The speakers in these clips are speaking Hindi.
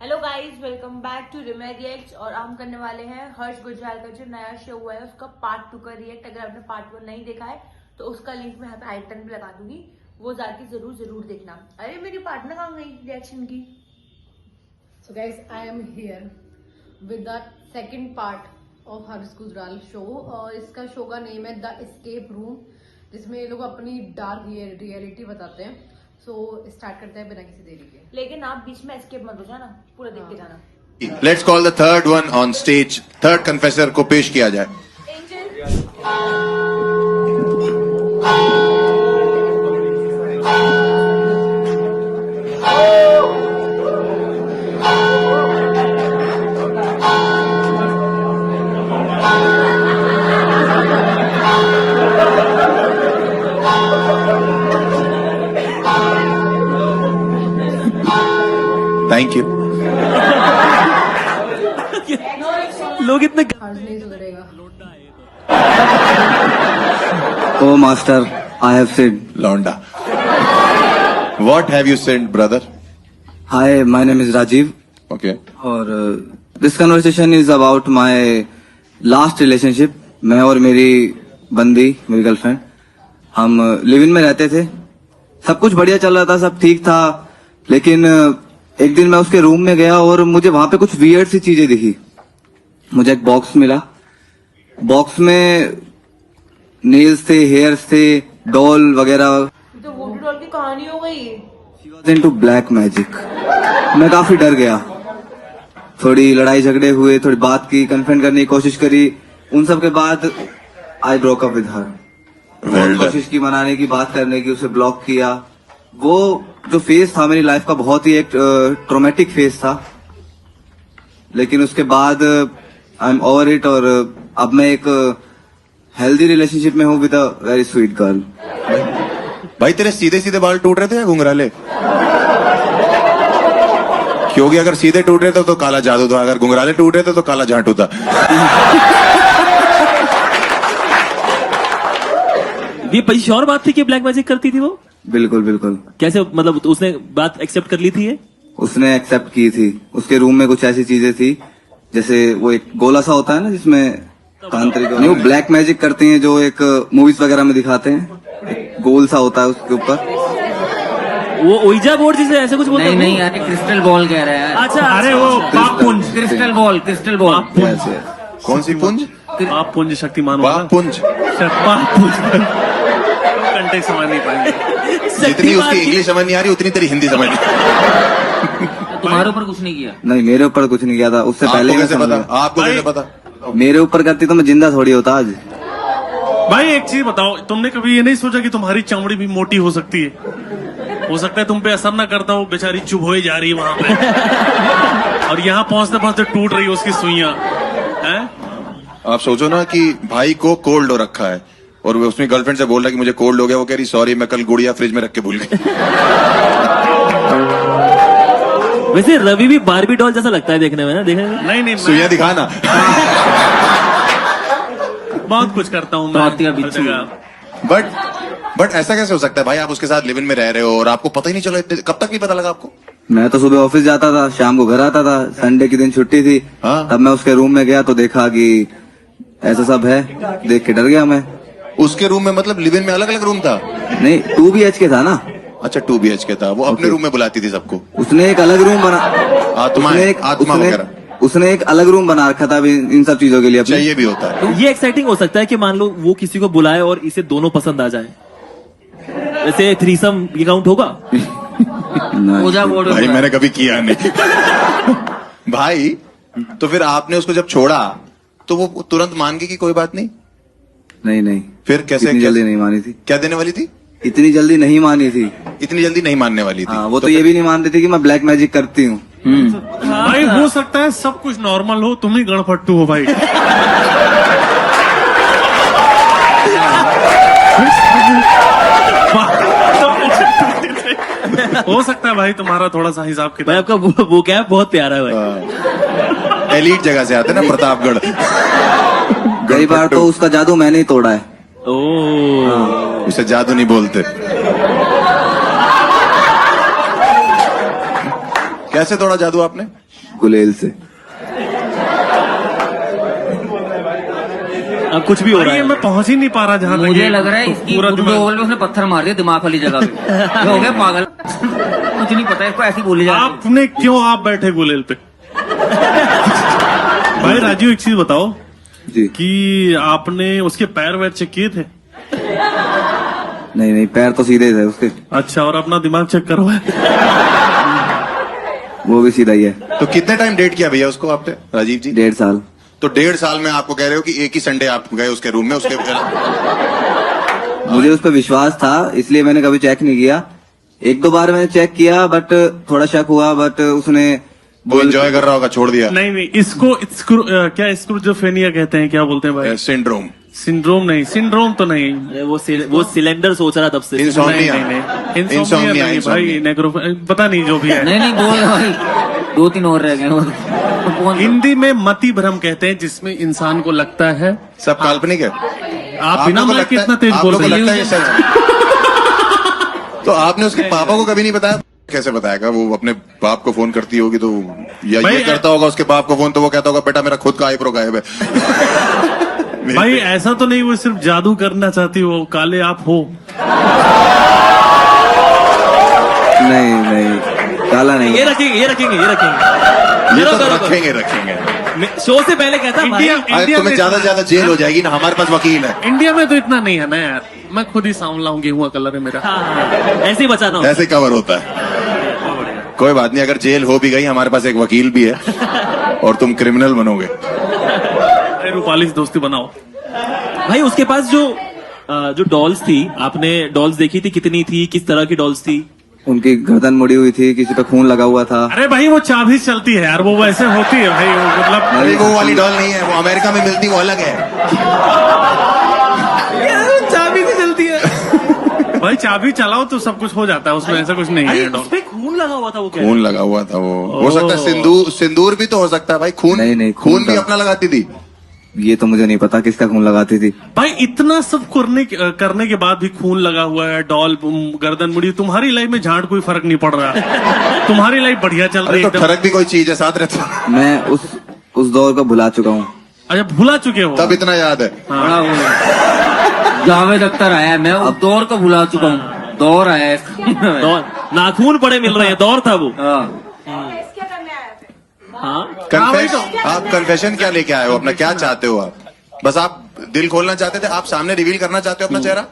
Hello guys, welcome back to Rime Reacts. और हम करने वाले हैं हर्ष गुजराल का जो नया शो हुआ है उसका पार्ट 2 का रिएक्ट। अगर आपने पार्ट 1 नहीं देखा है तो उसका लिंक मैं यहाँ पे आइकन पे लगा दूंगी, वो जाके जरूर देखना। अरे मेरी पार्टनर कहाँ गई रिएक्शन की? So guys, I am here with the second part of Harsh Gujral show. और इसका शो का नेम है द एस्केप रूम, जिसमें ये लोग अपनी डार्क रियलिटी बताते हैं। सो स्टार्ट करते हैं बिना किसी देरी के। लेकिन आप बीच में एस्केप मत हो जाना, पूरा देख के जाना। Let's call the third one on stage. Third confessor को पेश किया जाए। Thank you. लोग इतने हर्ष नहीं सुधरेगा। Oh master, I have said लौंडा। What have you send brother? Hi, my name is Rajiv okay. और this conversation is about my last relationship. मैं और मेरी बंदी, मेरी गर्लफ्रेंड, हम लिव इन में रहते थे। सब कुछ बढ़िया चल रहा था, सब ठीक था। लेकिन एक दिन मैं उसके रूम में गया और मुझे वहां पे कुछ वियर्ड सी चीजें दिखी। मुझे एक बॉक्स मिला। बॉक्स में नेल्स थे, हेयर्स थे, डॉल वगैरह। तो वोडू डॉल की कहानी हो गई। She was into black magic। मैं काफी डर गया। थोड़ी लड़ाई झगड़े हुए, थोड़ी बात की, कन्फ्रंट करने की कोशिश करी। उन सब के बाद I broke up with her. बहुत कोशिश की मनाने की, बात करने की, उसे ब्लॉक किया। वो जो फेज था मेरी लाइफ का, बहुत ही एक ट्रोमेटिक फेज था। लेकिन उसके बाद आई एम ओवर इट। और अब मैं एक हेल्दी रिलेशनशिप में हूँ with a very sweet girl. भाई तेरे सीधे सीधे बाल टूट रहे थे या घुंघराले? क्योंकि अगर सीधे टूट रहे थे तो काला जादू था, अगर घुंघराले टूट रहे थे तो काला झांटू था। ये पहली श्योर बात थी कि ब्लैक मैजिक करती थी वो? बिल्कुल बिल्कुल। कैसे, मतलब उसने बात एक्सेप्ट कर ली थी ये? उसने एक्सेप्ट की थी। उसके रूम में कुछ ऐसी चीजें थी, जैसे वो एक गोला सा होता है ना जिसमें तांत्रिक, नहीं वो ब्लैक मैजिक करती हैं जो एक मूवीज वगैरह में दिखाते हैं। एक गोल सा होता है उसके ऊपर। वो ओइजा बोर्ड जिसे ऐसे कुछ बोलते हैं? नहीं, अरे क्रिस्टल बॉल कह रहा है। अच्छा, अरे वो पाप पुंज। Crystal ball Yes, yes। कौन सी पुंज? पाप पुंज शक्तिमान वाह पुंज। पाप पुंज कंटेक्स्ट समझ नहीं पाएंगे। जितनी उसकी इंग्लिश समझ नहीं आ रही उतनी तेरी हिंदी समझ नहीं। तुम्हारे ऊपर कुछ नहीं किया? नहीं, मेरे ऊपर कुछ नहीं किया था। उससे पहले आपको मैं कैसे समझ पता? गया। आपको कैसे पता? मेरे ऊपर करती तो मैं जिंदा थोड़ी होता आज। भाई एक चीज बताओ, तुमने कभी ये नहीं सोचा कि तुम्हारी चमड़ी भी मोटी हो सकती है? हो सकता है तुम पे असर ना करता हो, बेचारी चुभ जा रही है वहां पे और यहाँ पहुंचते पहुंचते टूट रही है उसकी सुइयां हैं। आप सोचो ना कि भाई को कोल्ड हो रखा है और वो उसमें गर्लफ्रेंड से बोल रहा है कि मुझे कोल्ड हो गया। वो कह रही सॉरी, मैं कल गुड़िया फ्रिज में रख के भूल गई। वैसे रवि भी बारबी डॉल जैसा लगता है देखने में ना? देखने में नहीं सुइयां दिखाना। बहुत कुछ करता हूँ मैं हर जगह। बट ऐसा कैसे हो सकता है भाई? आप उसके साथ लिव इन में रह रहे हो और आपको पता ही नहीं चला? कब तक नहीं पता लगा आपको? मैं तो सुबह ऑफिस जाता था, शाम को घर आता था। संडे के दिन छुट्टी थी। हाँ। तब मैं उसके रूम में गया तो देखा कि ऐसा सब है। देख के डर गया मैं। उसके रूम में मतलब लिव इन में अलग अलग रूम था? नहीं, 2 BHK था ना। अच्छा 2 BHK था। वो अपने रूम में बुलाती थी सबको? उसने एक अलग रूम बना, आत्मा वगैरह उसने एक अलग रूम बना रखा था इन सब चीजों के लिए अपने। चाहिए भी होता है। ये एक्साइटिंग हो सकता है कि मान लो वो किसी को बुलाए और इसे दोनों पसंद आ जाए। वैसे थ्रीसम ये काउंट होगा? ओजा बोर्ड भाई मैंने कभी किया नहीं। भाई तो फिर आपने उसको जब छोड़ा तो वो तुरंत मान गई कि कोई बात नहीं? नहीं, फिर कैसे? इतनी जल्दी नहीं मानी थी। क्या देने वाली थी? इतनी जल्दी नहीं मानी थी। इतनी जल्दी नहीं मानने वाली थी? हाँ, वो तो ये भी नहीं मानती थी कि मैं ब्लैक मैजिक करती हूँ। भाई हो सकता है सब कुछ नॉर्मल हो, तुम ही गणफट्टू हो भाई। हो सकता है भाई तुम्हारा थोड़ा सा हिसाब भाई किताब। आपका वो क्या है, बहुत प्यारा है भाई। एलीट जगह से आते ना, प्रतापगढ़। कई बार तो उसका जादू मैंने ही तोड़ा है। ओ, उसे जादू नहीं बोलते। कैसे तोड़ा जादू आपने? गुलेल से। अब कुछ भी हो रहा ये है। मैं पहुंच ही नहीं पा रहा जहां तक मुझे ये लग रहा है इसकी पूरा दिमाग। फुटबॉल में उसने पत्थर मार दिया दिमाग वाली जगह पे। ये हो गया पागल। कुछ नहीं पता इसको, ऐसी बोली जाती है। आपने क्यों आप बैठे गुलेल पे? भाई राजू एक चीज बताओ जी। कि आपने उसके पैर वैर चेक किए थे? नहीं पैर तो सीधे थे उसके। अच्छा, और अपना दिमाग चेक करवाए? वो भी सीधा ही है। तो कितने टाइम डेट किया भैया उसको आपने, राजीव जी? 1.5 साल। तो 1.5 साल में आपको कह रहे हो कि एक ही संडे आप गए उसके रूम में, उसके मुझे उस पर विश्वास था इसलिए मैंने कभी चेक नहीं किया। 1-2 बार मैंने चेक किया बट थोड़ा शक हुआ, बट उसने वो एंजॉय कर रहा होगा, छोड़ दिया। नहीं इसको क्या स्क्रूजोफेनिया कहते हैं, क्या बोलते हैं भाई? सिंड्रोम। सिंड्रोम नहीं, सिंड्रोम तो नहीं। अरे वो सिलेंडर सोच रहा तब से। इंसोम्निया। इंसोम्निया इंसोम्निया, नहीं इंसोम्निया। भाई, नेक्रो पता नहीं जो भी है। नहीं बोल भाई, 2-3 और रह गए। कौन? हिंदी में मति भ्रम कहते हैं, जिसमें इंसान को लगता है। सब काल्पनिक है। आप बिना लोगों को माइक के लगता इतना है- तेज आप बोल लोगों को रहे लगता है हैं। ये सच। तो आपने उसके पापा को कभी नहीं बताया? कैसे बताएगा? वो अपने बाप को फोन करती होगी तो, या भाई, ये करता होगा उसके बाप को फोन, तो वो कहता होगा बेटा मेरा खुद का आईब्रो गायब है। भाई ऐसा तो नहीं वो सिर्फ जादू करना चाहती हो, काले आप हो। नहीं काला नहीं। ये रखेंगे ये तो करो। रखेंगे। शो से पहले कहता भाई, अरे तुम्हें ज्यादा से ज्यादा जेल हो जाएगी ना, हमारे पास वकील है। इंडिया में तो इतना नहीं है ना यार, मैं खुद ही सांवला हूँ, गेहूं का कलर है मेरा। हाँ, ऐसे ही बचाना होता है। ऐसे कवर होता है। कोई बात नहीं, अगर जेल हो भी गई हमारे पास एक वकील भी है और तुम क्रिमिनल बनोगे। अरे रूपाली से दोस्ती बनाओ। भाई उसके पास जो डॉल्स थी, आपने डॉल्स देखी थी? कितनी थी, किस तरह की डॉल्स थी? उनकी गर्दन मुड़ी हुई थी, किसी पे खून लगा हुआ था। अरे भाई वो चाबी चलती है यार, वो वैसे होती है भाई, वो मतलब। अरे वो वाली डॉल नहीं है, वो अमेरिका में मिलती, वो अलग है। चाबी से चलती है। भाई चाबी चलाओ तो सब कुछ हो जाता है उसमें, ऐसा कुछ नहीं है डॉल। उसपे खून लगा हुआ था, वो क्या? खून लगा हुआ था वो। हो सकता है सिंदूर भी तो हो सकता है भाई। खून नहीं, खून भी का- अपना लगाती थी। ये तो मुझे नहीं पता किसका खून लगाती थी। भाई इतना सब करने के बाद भी खून लगा हुआ है, डॉल गर्दन मुड़ी। तुम्हारी लाइफ में झाड़ कोई फर्क नहीं पड़ रहा। तुम्हारी लाइफ बढ़िया चल रही अरे है तो एकदम। फर्क भी कोई चीज है, साथ रहता। मैं उस दौर को भुला चुका हूँ। अच्छा भुला चुके हो? तब इतना याद है। बड़ा वो है। जावेद अख्तर आया, मैं उस दौर को भुला चुका हूँ। दौर आया है। दौर, नाखून पड़े मिल रहे हैं, दौर था वो। हाँ। हाँ आप कन्फेशन क्या लेके आए हो अपना? क्या चाहते हो आप? बस आप दिल खोलना चाहते थे? आप सामने रिवील करना चाहते हो अपना चेहरा?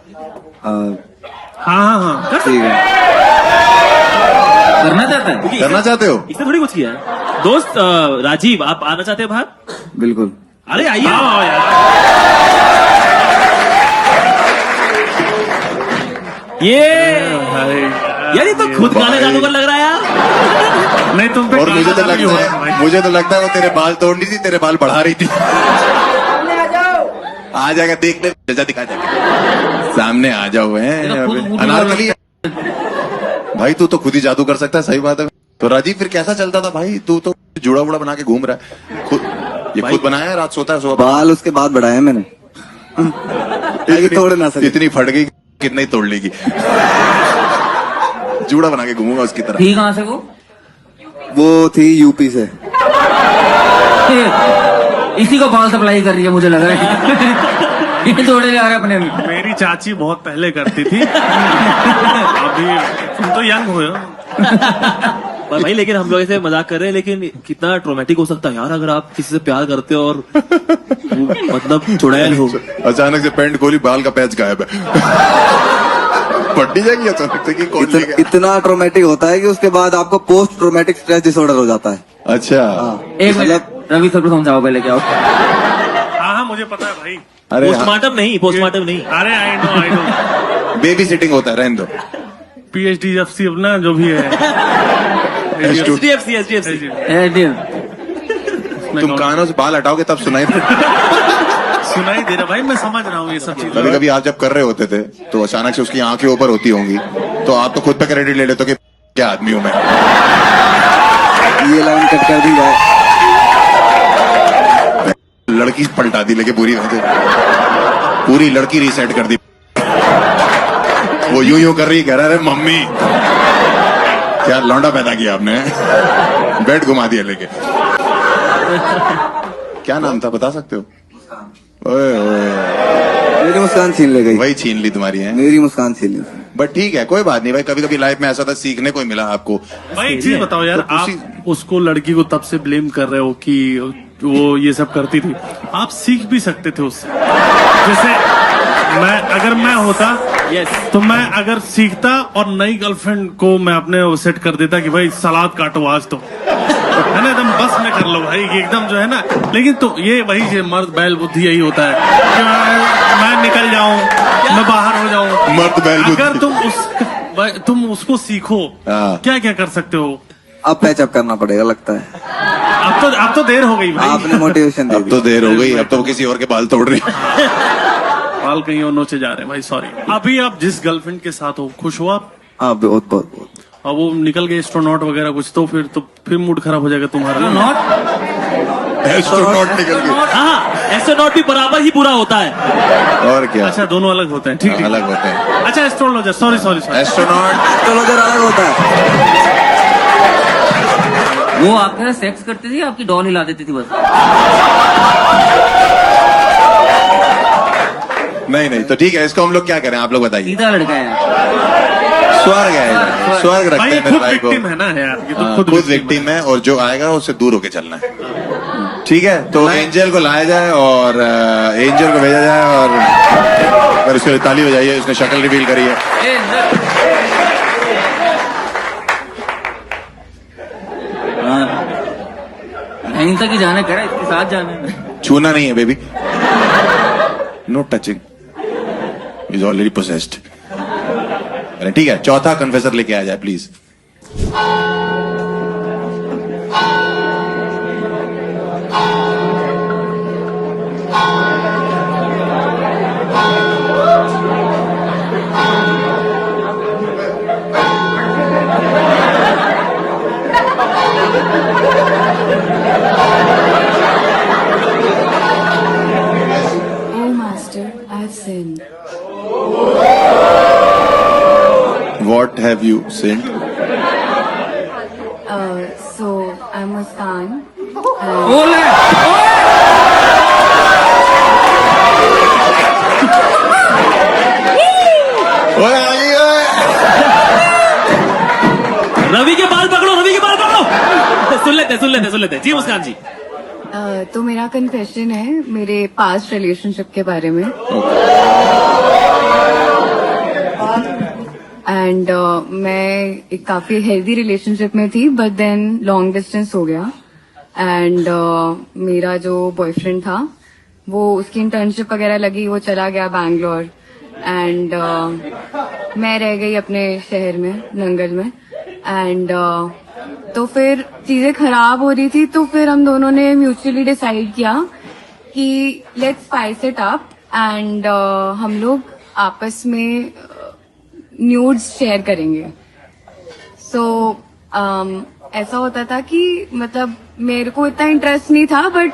हाँ ठीक है। करना चाहता है। करना चाहते हो? इसने थोड़ी कुछ किया है। दोस्त राजीव, आप आना चाहते हैं बाहर? बिल्कुल। अरे आइए। हाँ यार। ये भाई यार ये तो खुद गाने जादूगर लग रहा है यार। नहीं तुम पे और मुझे तो काला भी हो रहा लगता है भाई। है वो तेरे बाल तोड़ रही थी, तेरे बाल बढ़ा रही थी। आ जाएगा, देख ले, जैसा दिखा जाएगा। सामने आ जाओ। तेरा खुद मुंह अनारकली है। भाई तू तो खुद ही जादू कर सकता है, सही बात है। तो राजीव फिर कैसा चलता था भाई? तू तो जुड़ा बुड़ा बना के घूम रहा है खुद। ये खुद बनाया है, रात सोता है सुबह? बाल उसके बाद बढ़ाए मैंने। ताकि तोड़ ना सके। इतनी फट गई कितना ही तोड़ लेगी। जूड़ा बना के घूमूंगा उसकी तरह। ठीक कहाँ से वो थी यूपी से। इसी को बाल सप्लाई कर रही है मुझे लग रहा है। ये जोड़े जा रहे अपने में। मेरी चाची बहुत पहले करती थी। अभी तुम तो यंग हो। पर भाई लेकिन हम लोग ऐसे मजाक कर रहे हैं, लेकिन कितना ट्रोमेटिक हो सकता है यार अगर आप किसी से प्यार करते हो और मतलब चुड़ैल हो। अचानक से पैंट खोली, बाल का पैच गायब है। पट्टी जाएगी अचानक से कि कौन ले गया? इतना ट्रोमेटिक होता है कि उसके बाद आपको पोस्ट ट्रोमेटिक स्ट्रेस डिसऑर्डर हो जाता है। अच्छा। एक मिनट रवि सर को समझाओ पहले क्या होता हाँ मुझे पता है भाई। अरे पोस्टमार्टम नहीं। अरे आई नो बेबी सिटिंग होता है, रहने दो। PhD FC अपना जो भी है। HDFC। तुम कानों से बाल हटाओगे तब सुनाई सुनाई दे रहा भाई, मैं समझ रहा हूँ ये सब चीजें। कभी कभी आप जब कर रहे होते थे तो अचानक से उसकी आंखें ऊपर होती होंगी, तो आप तो खुद पे क्रेडिट ले लेते हो कि क्या आदमी हूं मैं। ये लाइन कट कर दी जाए। लड़की पलटा दी लेके पूरी लड़की रीसेट कर दी। वो यूं कर रही, कह रहा है मम्मी क्या लौंडा पैदा किया आपने? बेड घुमा दिया लेके। क्या नाम था बता सकते हो? ओए ओए, मेरी मुस्कान छीन ले गई। वही छीन ली तुम्हारी है। मेरी मुस्कान छीन ली। बट ठीक है, कोई बात नहीं भाई, कभी कभी लाइफ में ऐसा होता है, सीखने को ही मिला आपको। भाई एक चीज बताओ यार, तो आप उसको लड़की को तब से ब्लेम कर रहे हो कि वो ये सब करती थी, आप सीख भी सकते थे उससे। जैसे अगर मैं होता तो मैं अगर सीखता और नई गर्लफ्रेंड को मैं अपने सेट कर देता कि भाई सलाद काटो आज तो, है ना, एकदम बस में कर लो भाई एकदम जो है ना। लेकिन तो ये वही मर्द बैल बुद्धि यही होता है कि मैं निकल जाऊं, मैं बाहर हो जाऊं। मर्द बैल बुद्धि। अगर तुम उसको सीखो, क्या क्या कर सकते हो? अब पैचअप करना पड़ेगा लगता है। अब तो देर हो गई भाई। आपने मोटिवेशन दे अब दी। तो देर हो गई, अब तो किसी और के बाल तोड़ रही है। बाल कहीं और नोचे जा रहे हैं भाई, सॉरी। अभी आप जिस गर्लफ्रेंड के साथ हो, खुश हो आप? हाँ बहुत बहुत बहुत। और वो निकल गए एस्ट्रोनॉट वगैरह कुछ, तो फिर मूड खराब हो जाएगा तुम्हारा। एस्ट्रोनॉट निकल गए। हाँ, एस्ट्रोनॉट भी बराबर ही बुरा होता है। और क्या? अच्छा, दोनों अलग होते हैं, ठीक ठीक। अलग होते हैं। अच्छा, एस्ट्रोलॉजर, सॉरी। एस्ट्रोनॉट एस्ट्रोलॉजर अलग होता है। वो आपके साथ सेक्स करती थी, आपकी डॉन हिला देती थी बस। नहीं, तो ठीक है, इसको हम लोग क्या करें, आप लोग बताइए। सीधा लड़का है। स्वर्ग है, स्वर्ग रखते भाई हैं मेरे खुद भाई को। विक्टिम है ना यार, ये तो हाँ, खुद खुद विक्टिम है, और जो आएगा उससे दूर होके चलना है। ठीक है, तो एंजल को लाया जाए और एंजल को भेजा जाए, और उसके लिए ताली बजाइए, उसने शक्ल रिवील करी है। यहीं तक ही जाना कह रहा है, इसके साथ जाना है। छूना नहीं है baby, no touching, is already possessed. ठीक है, चौथा कन्फेसर लेके आ जाए please. Oh, Master, I've sinned. What have you sinned? So, I'm Muskan. बोले ओए आई ओए। रवि के बाल पकड़ो, रवि के बाल पकड़ो। सुन लेते जी मुस्कान जी। तो मेरा कन्फेशन है मेरे पास्ट रिलेशनशिप के बारे में। एंड मैं एक काफी हेल्दी रिलेशनशिप में थी, बट देन लॉन्ग डिस्टेंस हो गया। एंड मेरा जो बॉयफ्रेंड था, वो उसकी इंटर्नशिप वगैरह लगी, वो चला गया बैंगलोर। एंड मैं रह गई अपने शहर में, नंगल में। एंड तो फिर चीजें खराब हो रही थी, तो फिर हम दोनों ने म्यूचुअली डिसाइड किया कि let's spice it up, and हम लोग आपस में न्यूड्स शेयर करेंगे। सो ऐसा होता था कि मतलब मेरे को इतना इंटरेस्ट नहीं था, बट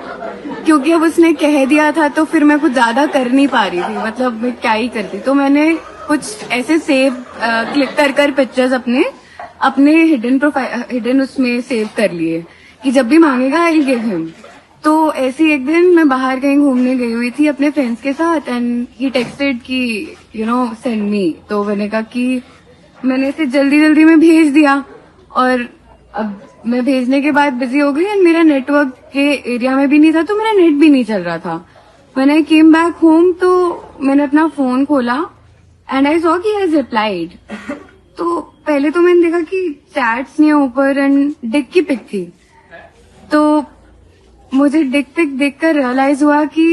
क्योंकि अब उसने कह दिया था तो फिर मैं कुछ ज्यादा कर नहीं पा रही थी, मतलब मैं क्या ही करती। तो मैंने कुछ ऐसे सेव क्लिक कर पिक्चर्स अपने हिडन उसमें सेव कर लिए कि जब भी मांगेगा आई विल गिव हिम। तो ऐसे एक दिन मैं बाहर कहीं घूमने गई हुई थी अपने फ्रेंड्स के साथ, एंड ही टेक्स्टेड कि सेंड मी। तो मैंने कहा कि मैंने इसे जल्दी में भेज दिया, और अब मैं भेजने के बाद बिजी हो गई, एंड मेरा नेटवर्क के एरिया में भी नहीं था, तो मेरा नेट भी नहीं चल रहा था। When I came back home, तो मैंने अपना फोन खोला एंड आई सॉ कि ही हैज रिप्लाइड। तो पहले तो मैंने देखा कि चैट्स नहीं है ऊपर, एंड डिक की पिक थी। तो मुझे डिक पिक देखकर रियलाइज हुआ कि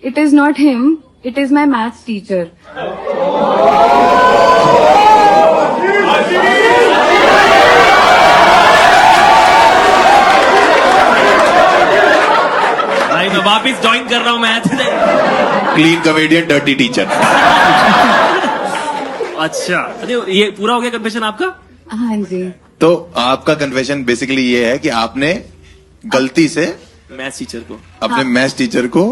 it is not him, it is my maths teacher. भाई मैं वापिस ज्वाइन कर रहा हूँ math. Clean comedian, dirty teacher. अच्छा, अरे ये पूरा हो गया कन्फेशन आपका? हाँ जी। तो आपका कन्फेशन बेसिकली ये है कि आपने गलती से मैथ्स टीचर को अपने मैथ्स टीचर को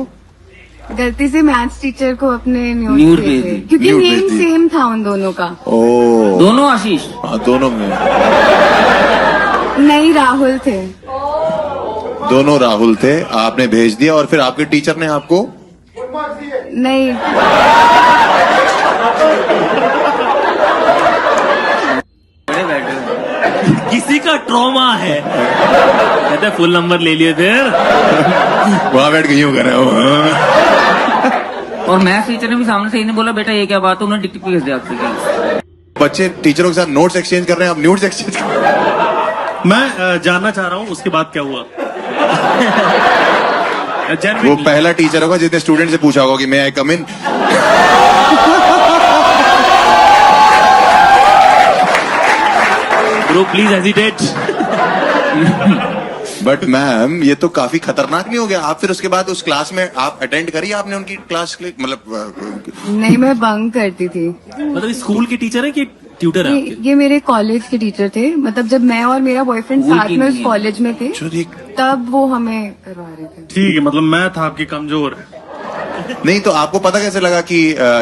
गलती से मैथ्स टीचर को अपने Nude न्यूज भेज भेजे दी। क्योंकि Nude नेम भेज दी। सेम था उन दोनों का। ओ दोनों आशीष? हाँ दोनों में, नहीं, राहुल थे। दोनों राहुल थे। आपने भेज दिया और फिर आपके टीचर ने आपको नहीं, बड़े बैठे हुए। किसी का ट्रॉमा है, कहते फुल नंबर ले लिए फिर। वहां बैठ के यूं कर रहे हो। और मैथ्स टीचर ने भी सामने से ही नहीं बोला बेटा ये क्या बात है, उन्होंने टिक भेज दिया आपसे। बच्चे टीचरों के साथ नोट्स एक्सचेंज कर रहे हैं, आप न्यूड्स एक्सचेंज कर रहे हैं। मैं जानना चाह रहा हूँ उसके बाद क्या हुआ। वो Genuinely. पहला टीचर होगा जिसने स्टूडेंट से पूछा होगा कि मैं I come in. Bro please hesitate. But ma'am ये तो काफी खतरनाक नहीं हो गया? आप फिर उसके बाद उस क्लास में आप अटेंड करिए आपने उनकी क्लास के लिए, मतलब नहीं, मैं बंक करती थी। मतलब स्कूल के टीचर है कि ट्यूटर है आपके? ये मेरे कॉलेज के टीचर थे। मतलब जब मैं और मेरा बॉयफ्रेंड स्कूल साथ की में नहीं उस है। कॉलेज में थे, जो ये- तब वो हमें करवा रहे थे। ठीक है, मतलब मैं था आपकी कमजोर। नहीं तो आपको पता कैसे लगा कि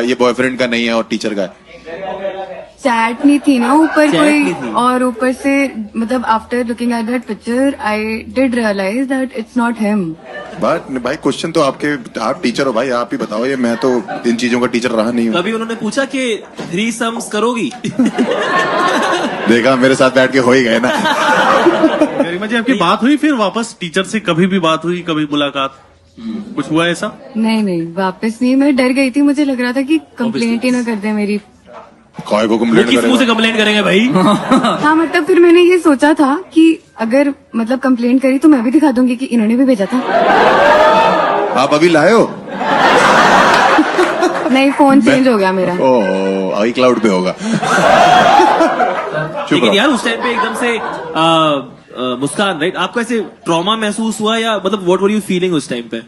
ये बॉयफ्रेंड का नहीं है और टीचर का है? चैट नहीं थी ना ऊपर Chat कोई, नहीं थी। और ऊपर से मतलब after looking at that picture I did realise that it's not him. बात भाई क्वेश्चन तो आप टीचर हो भाई, आप ही बताओ। ये मैं तो इन चीजों का टीचर रहा नहीं हूँ। कभी उन्होंने पूछा कि 3 सम्स करोगी? देखा मेरे साथ बैठ के हो ही गए ना। गरिमा जी आपकी बात हुई फिर वापस टीचर से? कभी भी बात हुई, कभी मुलाकात, कुछ हुआ ऐसा? नहीं, वापस नहीं। मैं डर गई थी, मुझे लग रहा था कि कंप्लेंट ही ना कर दे मेरी। कॉय को वो कंप्लेंट किस मुंह से करेगा? कंप्लेंट करेंगे भाई? हाँ, मतलब फिर मैंने ये सोचा था कि अगर मतलब कंप्लेंट करी तो मैं भी दिखा दूंगी कि इन्होंने भी भेजा था। आप अभी लाए हो? नहीं, फोन चेंज हो गया मेरा। ओह आई क्लाउड पे होगा। चुप लेकिन रहो। यार उस टाइम पे एकदम से मुस्कान, राइट, आपको ऐसे ट्रॉमा महसूस हुआ या मतलब व्हाट वर यू फीलिंग उस टाइम पे?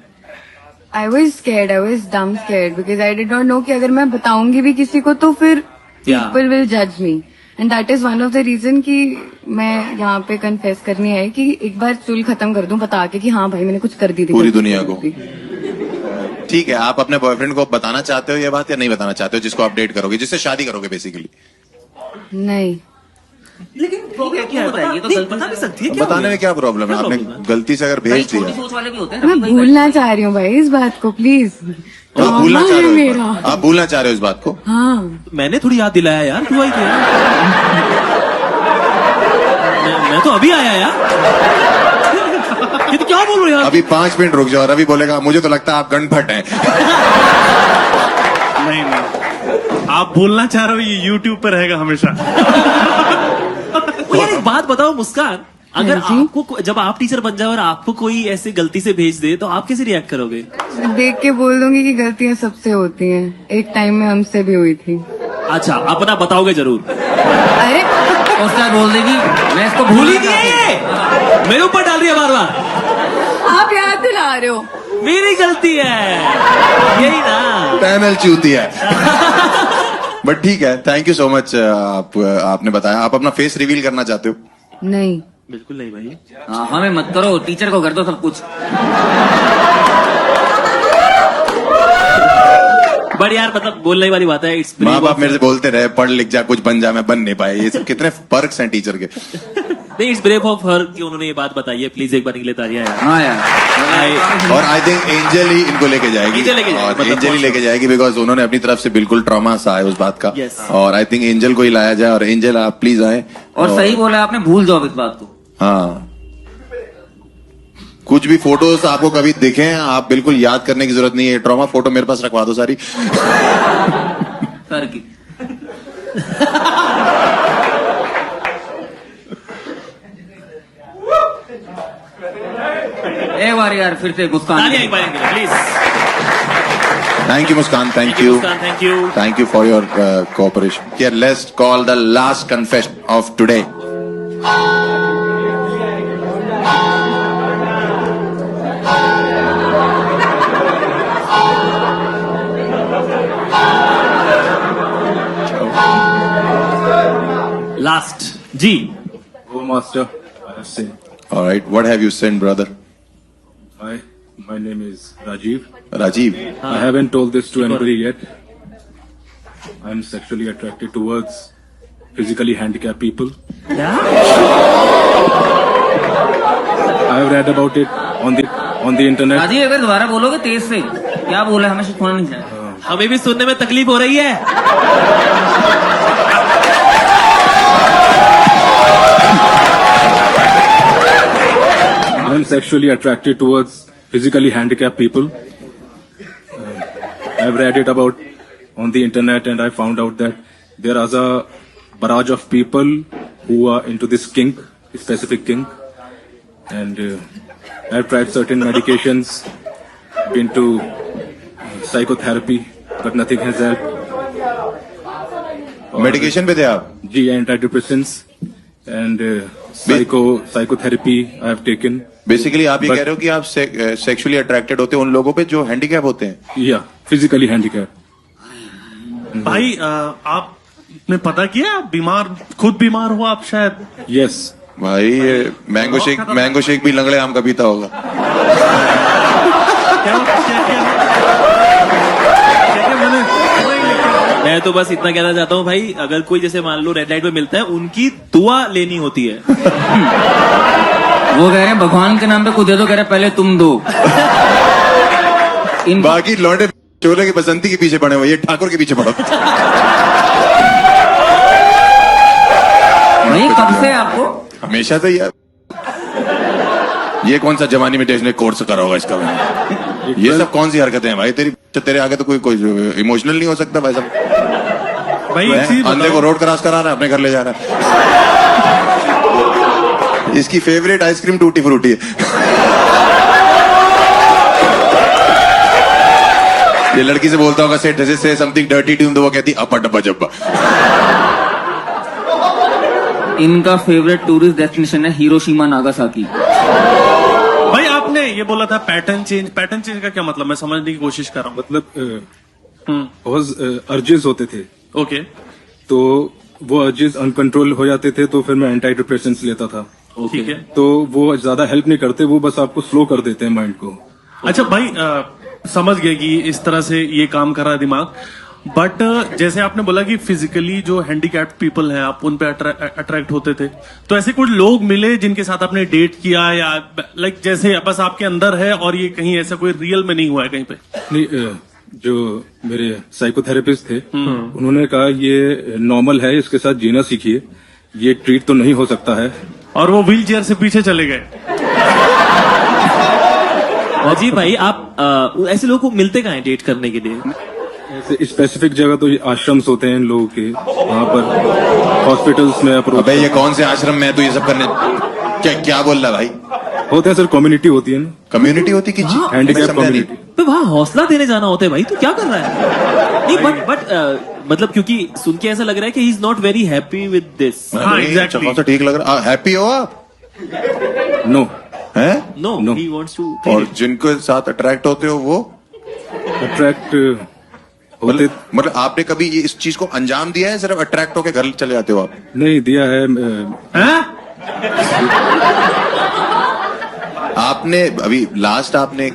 I was scared, I was dumb scared because I did not know कि अगर मैं बताऊंगी भी किसी को तो फिर Yeah. पीपल विल जज me, and that is one of the reason कि मैं यहाँ पे कन्फेस करने आई कि एक बार चुल खत्म कर दूं बता के कि हाँ भाई मैंने कुछ कर दी थी पूरी दुनिया को। ठीक है, आप अपने बॉयफ्रेंड को बताना चाहते हो ये बात या नहीं बताना चाहते हो, जिसको आप डेट करोगे, जिससे शादी करोगे बेसिकली? नहीं, लेकिन है, क्या बता, ये तो नहीं, गलती बता से- भी सकती है, क्या बताने हो में क्या प्रॉब्लम है? क्या आपने problem है? गलती से अगर कई भेज छोटी दिया सोच वाले भी होते हैं मैं ना। भूलना चाह रही हूँ भाई इस बात को, प्लीज। तो आप भूलना चाह है रहे हो इस मेरा। बात? आप भूलना चाह रहे हो इस बात को? हाँ, मैंने थोड़ी याद दिलाया यार, तू आई क्या? मैं तो अभी आया यार। ये तो क्या बोल रहे हो यार? अभी 5 मिनट रुक जाओ और अभी बोलेगा मुझे तो लगता है आप गणभट हैं। नहीं, आप बोलना चाह रहे हो, ये यूट्यूब पे रहेगा हमेशा। ओ यार एक बात बताओ मुस्कान, अगर हाँ जी? आपको जब आप टीचर बन जाओ और आपको कोई ऐसे गलती से भेज दे तो आप कैसे रिएक्ट करोगे? देख के बोल दूंगी कि गलतियां सबसे होती हैं, एक टाइम में हमसे भी हुई थी। अच्छा, अपना बताओगे जरूर। अरे और क्या बोल देगी मैं इसको भूल ही नहीं है ये, मेरे ऊपर डाल रही है बार बार। आप याद दिला रहे हो। मेरी गलती है, यही ना। पैनल चूती है। बट ठीक है, थैंक यू सो मच। आपने बताया। आप अपना फेस रिवील करना चाहते हो? नहीं, बिल्कुल नहीं भाई। हाँ, हमें मत करो, टीचर को कर दो सब कुछ। बट यार मतलब बोलने वाली बात है, इट्स माँ बाप मेरे से बोलते रहे पढ़ लिख जा, कुछ बन जा, मैं बन नहीं पाए। ये सब कितने पर्क्स हैं टीचर के। नहीं, इट्स ब्रेव ऑफ हर कि उन्होंने ये बात बताई है। प्लीज एक बार के लिए तालियां यार। हाँ यार, और आई थिंक एंजल ही इनको लेके जाएगी। एंजल लेके जाएगी, और मतलब एंजल ही बहुत लेके जाएगी बिकॉज उन्होंने अपनी तरफ से बिल्कुल ट्रॉमा सा है उस बात का। Yes. और आई थिंक एंजल को ही लाया जाए। और एंजल आप प्लीज आए। और सही बोला आपने, भूल जाओ इस बात को। हाँ, कुछ भी फोटोज आपको कभी दिखे आप बिल्कुल याद करने की जरूरत नहीं है। ट्रॉमा फोटो मेरे पास रखवा दो सारी। सर की एक बार यार फिर से मुस्कान। तालियां एक बार के लिए please. Thank you Muskan, thank you, Muskan, thank you. Thank you for your cooperation. Here let's call the last confession of today. Last जी। Oh, Master, I have sinned. All right, what have you sinned, brother? I My name is Rajiv. Rajiv, I haven't told this to anybody yet. I'm sexually attracted towards physically handicapped people. क्या? I have read about it on the internet. Rajiv अगर दोबारा बोलोगे तेज से, क्या बोला हमें सुनना नहीं चाहिए। हमें भी सुनने में तकलीफ हो रही है। I'm sexually attracted towards physically handicapped people. I've read it about on the internet and I found out that there is a barrage of people who are into this kink, specific kink. And I've tried certain medications, been to psychotherapy, but nothing has helped. Medication पे थे आप? G antidepressants and psychotherapy I have taken. Basically आप ये But- कह रहे हो कि आप सेक्सुअली अट्रैक्टेड होते हैं उन लोगों पे जो हैंडीकैप होते हैं? Yeah, physically handicapped. भाई आपने पता किया आप खुद बीमार हो आप शायद? Yes. भाई ये मैंगो शेक भी लंगड़े आम का पीता होगा। मैं तो बस इतना कहना चाहता हूँ भाई, अगर कोई जैसे मान लो रेड लाइट पे मिलता है, उनकी दुआ लेनी होती है। वो कह रहे हैं भगवान के नाम पे खुद दे दो, कह रहे हैं पहले तुम दो। बाकी लौंडे चोले की बसंती के पीछे पड़े हुए, ये ठाकुर के पीछे पड़ो। भाई कब से आपको? हमेशा से यार, ये कौन सा जवानी में कोर्स करा होगा इसका? ये सब कौन सी हरकतें हैं भाई तेरे आगे तो कोई इमोशनल नहीं हो सकता भाई साहब। भाई एक चीज अंधे को रोड क्रॉस करा रहा है, अपने घर ले जा रहा है। इसकी फेवरेट आइसक्रीम टूटी फ्रूटी है। ये लड़की से बोलता होगा से समथिंग डर्टी ट्यून, तो वो कहती अपा डब्बा जब्बा। इनका फेवरेट टूरिस्ट डेस्टिनेशन है हिरोशिमा नागासाकी। भाई आपने ये बोला था पैटर्न चेंज का क्या मतलब? मैं समझने की कोशिश कर रहा हूँ। मतलब बहुत अर्जेस होते थे, ओके, तो वो अर्जेस अनकंट्रोल हो जाते थे, तो फिर मैं एंटी डिप्रेशंस लेता था। ठीक है। तो वो ज्यादा हेल्प नहीं करते, वो बस आपको स्लो कर देते हैं माइंड को। अच्छा भाई समझ गए कि इस तरह से ये काम कर रहा है दिमाग। बट जैसे आपने बोला कि फिजिकली जो हैंडीकैप्ड पीपल हैं आप उन पे अट्रैक्ट होते थे, तो ऐसे कुछ लोग मिले जिनके साथ आपने डेट किया, या लाइक जैसे बस आपके अंदर है और ये कहीं ऐसा कोई रियल में नहीं हुआ है कहीं पे? नहीं, जो मेरे साइकोथेरेपिस्ट थे उन्होंने कहा ये नॉर्मल है, इसके साथ जीना सीखिए, ये ट्रीट तो नहीं हो सकता है। और वो व्हील चेयर से पीछे चले गए। अजीब भाई, आप ऐसे लोगों को मिलते कहाँ हैं डेट करने के लिए? ऐसे स्पेसिफिक जगह तो ये आश्रम्स होते हैं इन लोगों के, वहाँ पर हॉस्पिटल्स में अप्रोच। अबे ये कौन से आश्रम में है तू ये सब करने? क्या बोल रहा भाई? होते हैं सर, कम्युनिटी होती है ना, कम्युनिटी होती कि हैंडीकैप कम्युनिटी। तो वहाँ हौसला देने जाना होता है भाई, तू क्या कर रहा है? नहीं बट मतलब क्योंकि सुन के ऐसा लग रहा है कि he is not very happy with this. हाँ, exactly. तो ठीक लग रहा। हैप्पी हो आप? नो हैं? No, he wants to. और जिनको साथ अट्रैक्ट होते हो वो अट्रैक्ट होते मतलब आपने कभी ये इस चीज को अंजाम दिया है? सिर्फ अट्रैक्ट होके घर चले जाते हो आप? नहीं दिया है। आपने अभी लास्ट आपने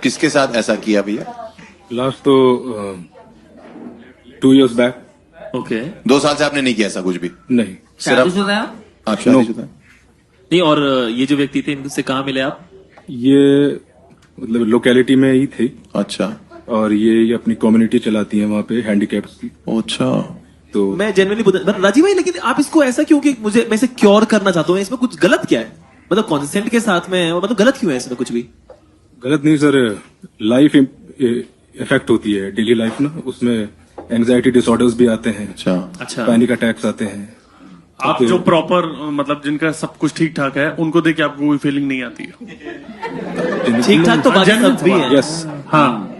किसके साथ ऐसा किया भैया? लास्ट तो 2 years बैक। ओके। 2 साल से आपने नहीं किया ऐसा कुछ भी? नहीं। शादीशुदा है? आप शादीशुदा हैं? नहीं, और ये जो व्यक्ति थे इनसे कहाँ मिले आप? ये मतलब लोकेलिटी में ही थे। अच्छा। और ये अपनी कम्युनिटी चलाती है वहाँ पे हैंडीकैप्स की। अच्छा। तो मैं जेन्युइनली राजीव भाई, लेकिन आप इसको ऐसा क्यों कि मैं इसे क्योर करना चाहता हूँ, इसमें कुछ गलत क्या है? मतलब कॉन्सेंट के साथ में, मतलब गलत क्यों है इसमें कुछ भी? गलत नहीं सर, लाइफ इफेक्ट होती है, डेली लाइफ ना, उसमें एंजाइटी डिसऑर्डर्स भी आते हैं। अच्छा। पैनिक अटैक्स आते हैं। आप जो प्रॉपर मतलब जिनका सब कुछ ठीक ठाक है उनको देख के आपको कोई फीलिंग नहीं आती है? ठीक ठाक तो बाकी सब भी है। यस। हाँ,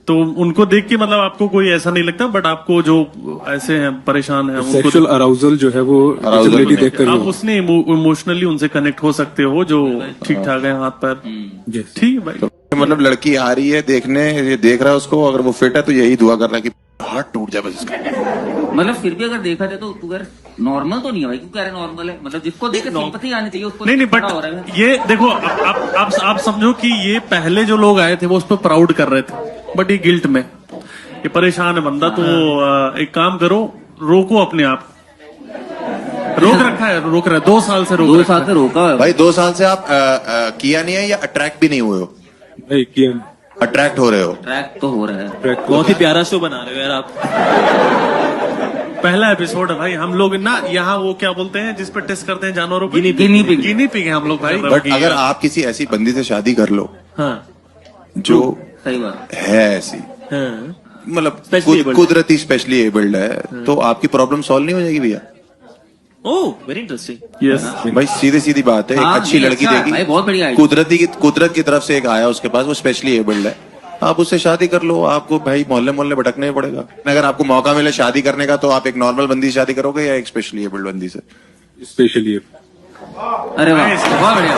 तो उनको देख के मतलब आपको कोई ऐसा नहीं लगता, बट आपको जो ऐसे हैं परेशान हैं सेक्सुअल अराउजल जो है वो डिसेबिलिटी देखकर आप उसने इमोशनली उनसे कनेक्ट हो सकते हो जो ठीक ठाक है हाथ पैर। Yes. ठीक है भाई। मतलब लड़की आ रही है देखने, ये देख रहा है उसको, अगर वो फिट है तो यही दुआ कर रहा है कि हार्ट टूट जाए बस इसका। मतलब फिर भी अगर देखा जाए तो तू यार नॉर्मल तो नहीं है भाई, क्यों कह रहे नॉर्मल है? मतलब जिसको देखे सिंपैथी आनी चाहिए उसको। नहीं नहीं, पता हो रहा है। बट ये देखो आप समझो कि ये पहले जो लोग आए थे वो उस पर प्राउड कर रहे थे, बट ये गिल्ट में, ये परेशान है बंदा। तो एक काम करो, रोको अपने आप। रोक रखा है, रोक रहा है 2 साल से, रोक 2 रखा साल है। से रोका है भाई 2 साल से आप किया नहीं है या अट्रैक्ट भी नहीं हुए हो? नहीं किया, अट्रैक्ट हो रहे हो? ट्रैक तो हो रहा है। बहुत ही प्यारा शो बना रहे हो यार आप। पहला एपिसोड है भाई, हम लोग ना यहाँ वो क्या बोलते हैं जिस पे टेस्ट करते हैं जानवरों पे, गिनी पिग। गिनी पिग है हम लोग भाई। बट अगर आप किसी ऐसी बंदी से शादी कर लो हाँ जो सही बात। है ऐसी, हाँ मतलब Specially abled. कुदरती स्पेशली एबल्ड है, तो आपकी प्रॉब्लम सॉल्व नहीं हो जाएगी भैया? Oh very interesting. यस भाई सीधी सीधी बात है, एक हाँ, अच्छी नहीं, लड़की अच्छा है, भाई, देखी, बहुत बढ़िया idea। कुदरत की तरफ से एक आया उसके पास, वो स्पेशली एबल्ड है, आप उससे शादी कर लो। आपको भाई मोहल्ले मोहल्ले भटकने ही पड़ेगा। अगर आपको मौका मिले शादी करने का, तो आप एक नॉर्मल बंदी से शादी करोगे या एक स्पेशली एबल्ड बंदी से? स्पेशली। अरे वाह, बहुत बढ़िया।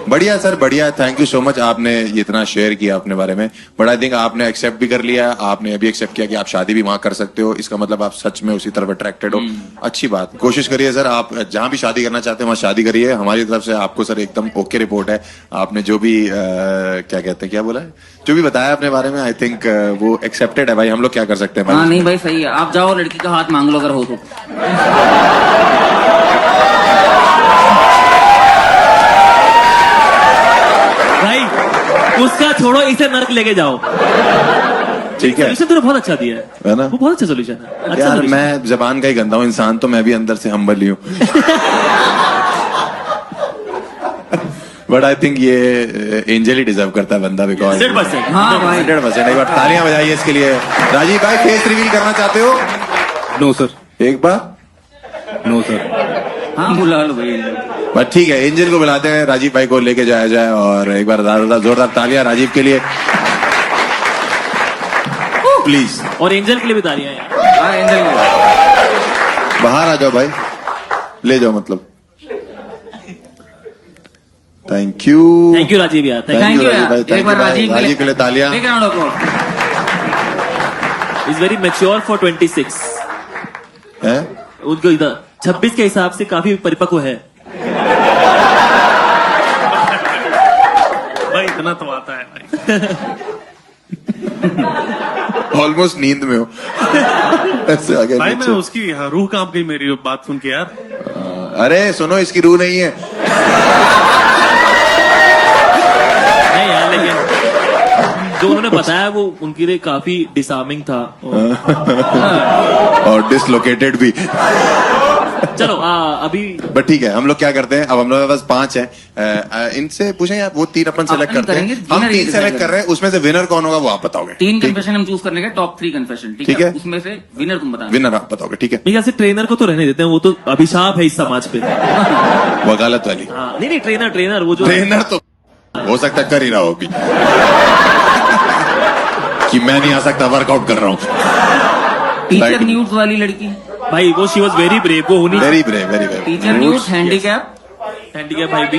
बढ़िया सर, बढ़िया। थैंक यू सो मच, आपने इतना शेयर किया अपने बारे में। बट आई थिंक आपने एक्सेप्ट भी कर लिया, आपने अभी एक्सेप्ट किया कि आप शादी भी वहां कर सकते हो। इसका मतलब आप सच में उसी तरफ अट्रैक्टेड हो। अच्छी बात। कोशिश करिए सर, आप जहां भी शादी करना चाहते हैं वहां शादी करिए। हमारी तरफ से आपको सर एकदम ओके रिपोर्ट है। आपने जो भी क्या कहते हैं, क्या बोला है, जो भी बताया अपने बारे में, आई थिंक वो एक्सेप्टेड है भाई। हम लोग क्या कर सकते हैं हाँ भाई? नहीं भाई सही है, आप जाओ लड़की का हाथ मांग लो अगर हो तो। भाई उसका छोड़ो, इसे नर्क लेके जाओ। ठीक है, सोल्यूशन तूने बहुत अच्छा दिया है ना? वो बहुत अच्छा सोल्यूशन है। अच्छा यार solution। मैं जबान का ही गंदा हूँ इंसान, तो मैं भी अंदर से हम्बल ही हूँ। बट आई थिंक ये एंजल ही डिजर्व करता है बंदा, बिकॉज 100%। हाँ भाई 100%। एक बार तालियां बजाइए इसके लिए। राजीव भाई फेस रिवील करना चाहते हो? नो सर, एक बार नो सर। हाँ बुला लो भाई। बट ठीक है, एंजल को बुलाते हैं, राजीव भाई को लेके जाया जाए। और एक बार जोरदार तालियां राजीव के लिए प्लीज। और एंजल के लिए भी तालियां हैं। हाँ एंजल बाहर आ जाओ भाई, ले जाओ मतलब। थैंक यू राजीव यार, Thank thank you, you Rajiv भाई, यार। thank एक बार you भाई। राजीव राजीव के लिए तालियां। एक round of applause. Is very mature for 26 है। उनको इधर 26 के हिसाब से काफी परिपक्व है। भाई इतना तो आता है भाई। ऑलमोस्ट नींद में हो। ऐसे आगे भाई मैं नीचे। उसकी रूह कांप गई मेरी बात सुन के यार। अरे सुनो, इसकी रूह नहीं है। नहीं यार, लेकिन जो उन्होंने बताया वो उनके लिए काफी डिसार्मिंग था। और डिसलोकेटेड भी। चलो अभी बट ठीक है, हम लोग क्या करते हैं, अब हम लोग के पास 5 हैं। इनसे पूछें आप, वो 3 अपन सेलेक्ट अपन करते हैं। करेंगे, हम winner 3 ही सेलेक्ट decide कर रहे हैं, उसमें से विनर कौन होगा वो आप बताओगे। 3 ठीक? कन्फेशन हम चूज करने के, टॉप 3 कन्फेशन। ठीक ठीक है। है, उसमें से विनर तुम बताना। विनर आप बताओगे, ठीक है? मेरे ख्याल से ट्रेनर को तो रहने देते हैं, वो तो अभिशाप है इस समाज पे। वकालत वाली हाँ नहीं ट्रेनर वो जो ट्रेनर तो हो सकता है कर ही रहा हो अभी। कि मैं नहीं आ सकता, वर्कआउट कर रहा हूँ। Teacher Right. न्यूज वाली लड़की। भाई वो शी वॉज वेरी ब्रेव, वो होनी very brave, very brave. Teacher news handicap. Handicap भाई भी।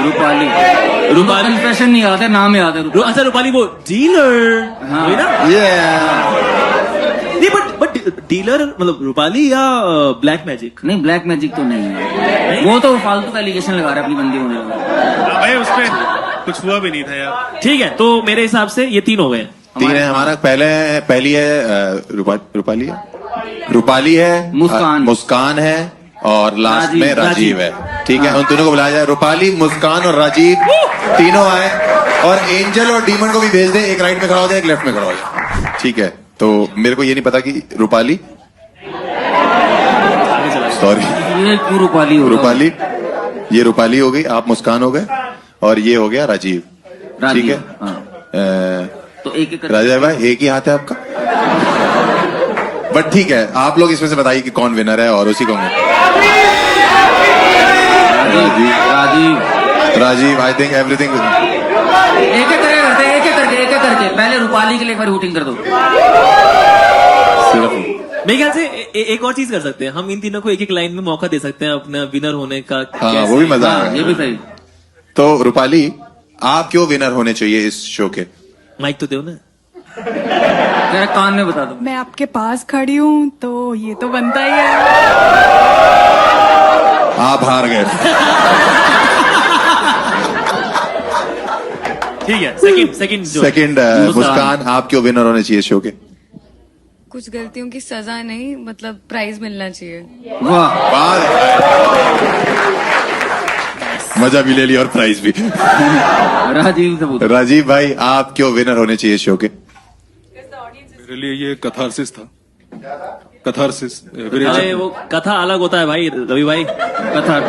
रूपाली। रूपाली कन्फेशन नहीं याद है, नाम याद है। अच्छा रूपाली वो डीलर हाँ। वही ना? नहीं बट डीलर मतलब रूपाली या ब्लैक मैजिक? नहीं ब्लैक मैजिक तो नहीं है, वो तो फालतू का एलिगेशन लगा रहा है अपनी बंदी होने वाला। भाई उसपे कुछ हुआ भी नहीं था यार। ठीक है, तो मेरे हिसाब से ये 3 हो गए। 3 है हमारा। पहली है रूपाली है, मुस्कान है, और लास्ट राजीव। में राजीव है। ठीक है, हाँ। उन तीनों को बुलाया जाए। रूपाली, मुस्कान और राजीव तीनों आए। और एंजल और डीमन को भी भेज दे, एक राइट में खड़ा हो जाए, एक लेफ्ट में खड़ा हो जाए। ठीक है, तो मेरे को ये नहीं पता कि रूपाली, सॉरी ये क्यों रूपाली हो? रूपाली, ये रूपाली हो गई, आप मुस्कान हो गए, और ये हो गया राजीव। ठीक है, तो एक एक राजा भाई एक ही हाथ है आपका। बट ठीक है, आप लोग इसमें से बताइए कि कौन विनर है, और उसी को राजीव। आई थिंक एवरीथिंग एक एक करके पहले रूपाली के लिए एक बार वोटिंग कर दो। सिर्फ। मेरे ख्याल से एक और चीज कर सकते हैं, हम इन तीनों को एक लाइन में मौका दे सकते हैं अपना विनर होने का। हाँ, वो भी मजा हाँ, ये भी सही। तो रूपाली, आप क्यों विनर होने चाहिए इस शो के? माइक तो दो ना। तेरे कान में बता दो। मैं आपके पास खड़ी हूँ तो ये तो बनता ही है। आप हार गए। ठीक है, सेकंड सेकंड मुस्कान, आप क्यों विनर होने चाहिए शो के? कुछ गलतियों की सजा नहीं, मतलब प्राइज मिलना चाहिए। वाह, मजा भी ले लिया और प्राइज भी। राजीव से पूछो। राजीव भाई, आप क्यों विनर होने चाहिए शो के? मेरे लिए ये कथारसिस था। कथारसिस अरे वो कथा अलग होता है भाई, रवि भाई, कथार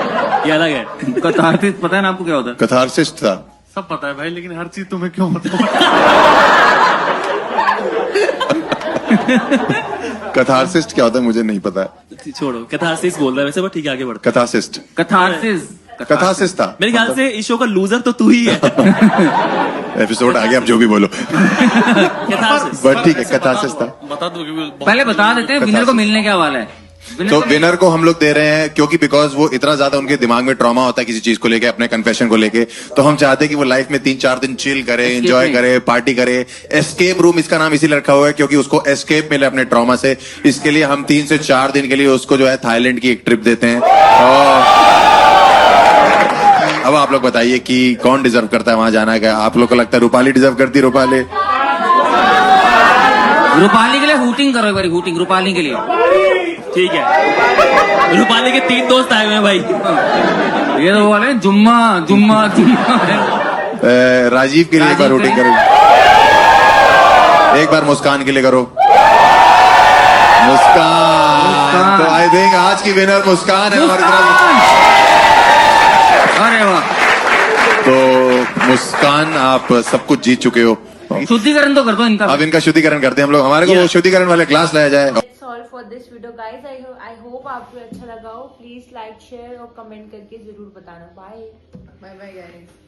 ये अलग है। कथारसिस पता है ना आपको क्या होता है? कथारसिस था। सब पता है भाई, लेकिन हर चीज तुम्हें क्यों बताऊं? कथारसिस्ट क्या होता है मुझे नहीं पता है। छोड़ो, कथारसिस बोल रहा है वैसे, बट ठीक है आगे बढ़ते। कथासिस्ट, कथारसिस कथासिस्ट था। मेरे ख्याल से इस शो का लूजर तो तू ही है। एपिसोड आ गया, अब जो भी बोलो। कथारसिस। बट ठीक है, कथासिस्ट था। बता दो क्योंकि पहले बता देते हैं विनर को मिलने क्या वाला है। तो विनर को हम लोग दे रहे हैं क्योंकि बिकॉज वो इतना ज्यादा उनके दिमाग में ट्रॉमा होता है किसी चीज को लेके, अपने कन्फेशन को लेके, तो हम चाहते हैं कि वो लाइफ में 3-4 दिन चिल करे, एंजॉय करे, पार्टी करे। एस्केप रूम इसका नाम इसीलिए रखा हुआ है क्योंकि उसको एस्केप मिले अपने ट्रॉमा से। इसके लिए हम 3 से 4 दिन के लिए उसको जो है थाईलैंड की एक ट्रिप देते हैं। और अब आप लोग बताइए कि कौन डिजर्व करता है वहां जाना का? आप लोग को लगता है रूपाली डिजर्व करती? रूपाली के लिए हूटिंग करो एक बार, हूटिंग रूपाली के लिए। ठीक है, रूपाली के 3 दोस्त आए हुए हैं भाई। ये तो बोले जुम्मा जुम्मा जुम्मा। राजीव के लिए एक बार रूटिंग करो, एक बार मुस्कान के लिए करो। मुस्कान, तो आई थिंक आज की विनर मुस्कान है हमारी तरफ। अरे वाह, तो मुस्कान, आप सब कुछ जीत चुके हो। शुद्धिकरण तो कर दो इनका। अब इनका शुद्धिकरण करते हैं हम लोग। हमारे को वो शुद्धिकरण वाले क्लास लाया जाए। That's all for this video guys. I hope आपको अच्छा लगा हो। प्लीज लाइक, शेयर और कमेंट करके जरूर बताना। Bye bye bye guys.